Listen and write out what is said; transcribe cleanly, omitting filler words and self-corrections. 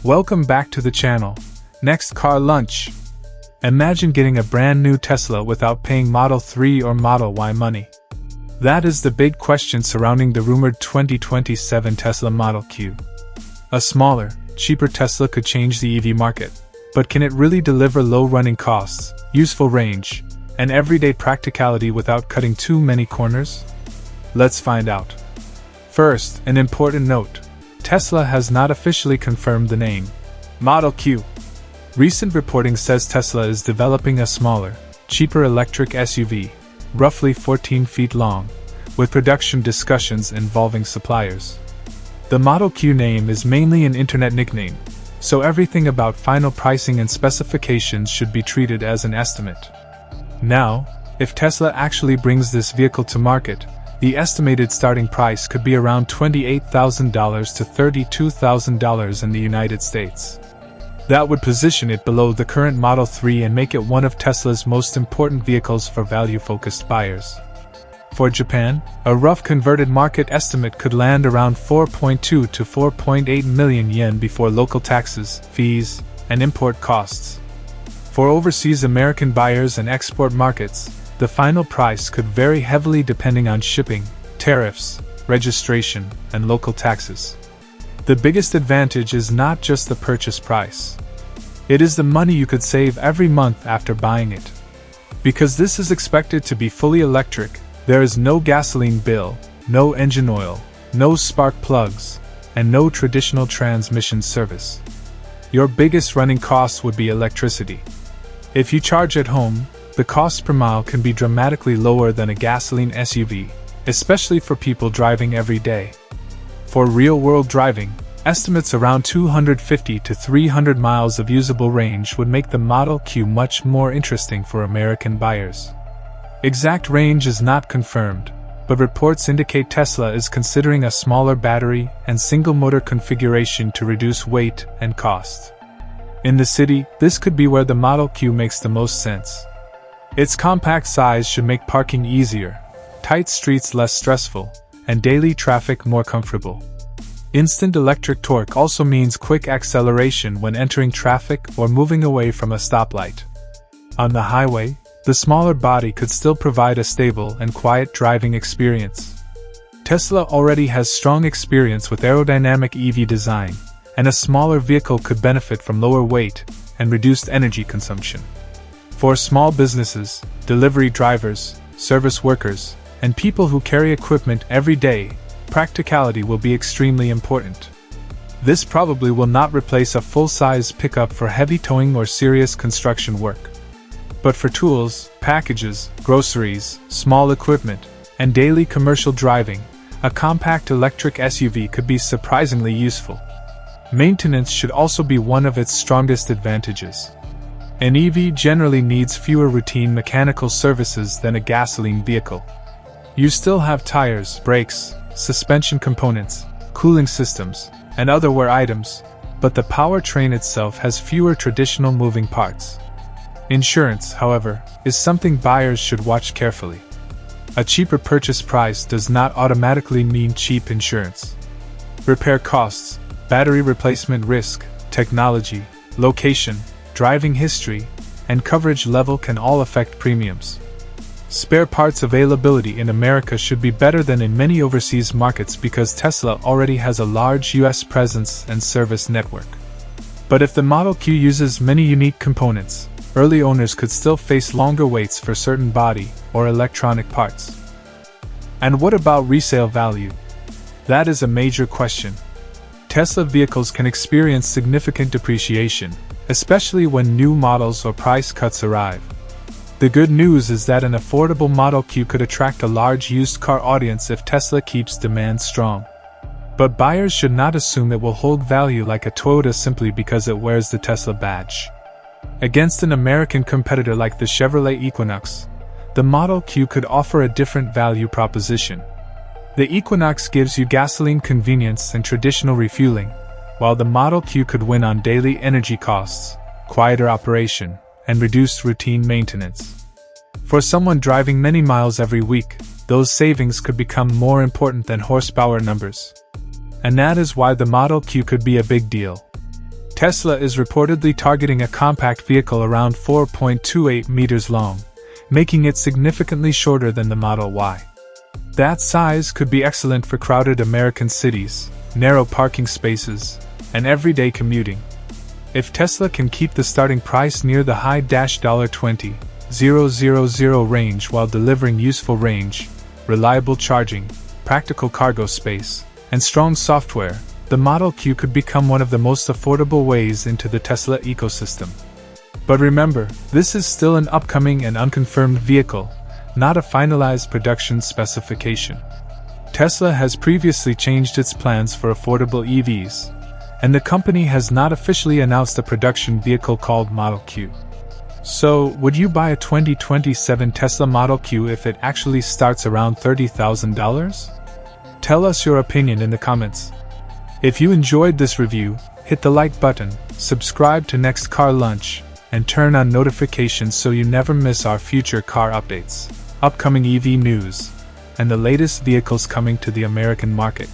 Welcome back to the channel. Next car lunch. Imagine getting a brand new Tesla without paying Model 3 or Model Y money. That is the big question surrounding the rumored 2027 Tesla Model Q. A smaller, cheaper Tesla could change the EV market, but can it really deliver low running costs, useful range, and everyday practicality without cutting too many corners? Let's find out. First, an important note. Tesla has not officially confirmed the name, Model Q. Recent reporting says Tesla is developing a smaller, cheaper electric SUV, roughly 14 feet long, with production discussions involving suppliers. The Model Q name is mainly an internet nickname, so everything about final pricing and specifications should be treated as an estimate. Now, if Tesla actually brings this vehicle to market, the estimated starting price could be around $28,000 to $32,000 in the United States. That would position it below the current Model 3 and make it one of Tesla's most important vehicles for value-focused buyers. For Japan, a rough converted market estimate could land around 4.2 to 4.8 million yen before local taxes, fees, and import costs. For overseas American buyers and export markets, the final price could vary heavily depending on shipping, tariffs, registration, and local taxes. The biggest advantage is not just the purchase price. It is the money you could save every month after buying it. Because this is expected to be fully electric, there is no gasoline bill, no engine oil, no spark plugs, and no traditional transmission service. Your biggest running cost would be electricity. If you charge at home, the cost per mile can be dramatically lower than a gasoline SUV, especially for people driving every day. For real-world driving, estimates around 250 to 300 miles of usable range would make the Model Q much more interesting for American buyers. Exact range is not confirmed, but reports indicate Tesla is considering a smaller battery and single-motor configuration to reduce weight and cost. In the city, this could be where the Model Q makes the most sense. Its compact size should make parking easier, tight streets less stressful, and daily traffic more comfortable. Instant electric torque also means quick acceleration when entering traffic or moving away from a stoplight. On the highway, the smaller body could still provide a stable and quiet driving experience. Tesla already has strong experience with aerodynamic EV design, and a smaller vehicle could benefit from lower weight and reduced energy consumption. For small businesses, delivery drivers, service workers, and people who carry equipment every day, practicality will be extremely important. This probably will not replace a full-size pickup for heavy towing or serious construction work. But for tools, packages, groceries, small equipment, and daily commercial driving, a compact electric SUV could be surprisingly useful. Maintenance should also be one of its strongest advantages. An EV generally needs fewer routine mechanical services than a gasoline vehicle. You still have tires, brakes, suspension components, cooling systems, and other wear items, but the powertrain itself has fewer traditional moving parts. Insurance, however, is something buyers should watch carefully. A cheaper purchase price does not automatically mean cheap insurance. Repair costs, battery replacement risk, technology, location, driving history, and coverage level can all affect premiums. Spare parts availability in America should be better than in many overseas markets because Tesla already has a large US presence and service network. But if the Model Q uses many unique components, early owners could still face longer waits for certain body or electronic parts. And what about resale value? That is a major question. Tesla vehicles can experience significant depreciation, especially when new models or price cuts arrive. The good news is that an affordable Model Q could attract a large used car audience if Tesla keeps demand strong. But buyers should not assume it will hold value like a Toyota simply because it wears the Tesla badge. Against an American competitor like the Chevrolet Equinox, the Model Q could offer a different value proposition. The Equinox gives you gasoline convenience and traditional refueling, while the Model Q could win on daily energy costs, quieter operation, and reduced routine maintenance. For someone driving many miles every week, those savings could become more important than horsepower numbers. And that is why the Model Q could be a big deal. Tesla is reportedly targeting a compact vehicle around 4.28 meters long, making it significantly shorter than the Model Y. That size could be excellent for crowded American cities, narrow parking spaces, and everyday commuting. If Tesla can keep the starting price near the high $20,000 range while delivering useful range, reliable charging, practical cargo space, and strong software, the Model Q could become one of the most affordable ways into the Tesla ecosystem. But remember, this is still an upcoming and unconfirmed vehicle, not a finalized production specification. Tesla has previously changed its plans for affordable EVs, and the company has not officially announced a production vehicle called Model Q. So, would you buy a 2027 Tesla Model Q if it actually starts around $30,000? Tell us your opinion in the comments. If you enjoyed this review, hit the like button, subscribe to Next Car Lunch, and turn on notifications so you never miss our future car updates, upcoming EV news, and the latest vehicles coming to the American market.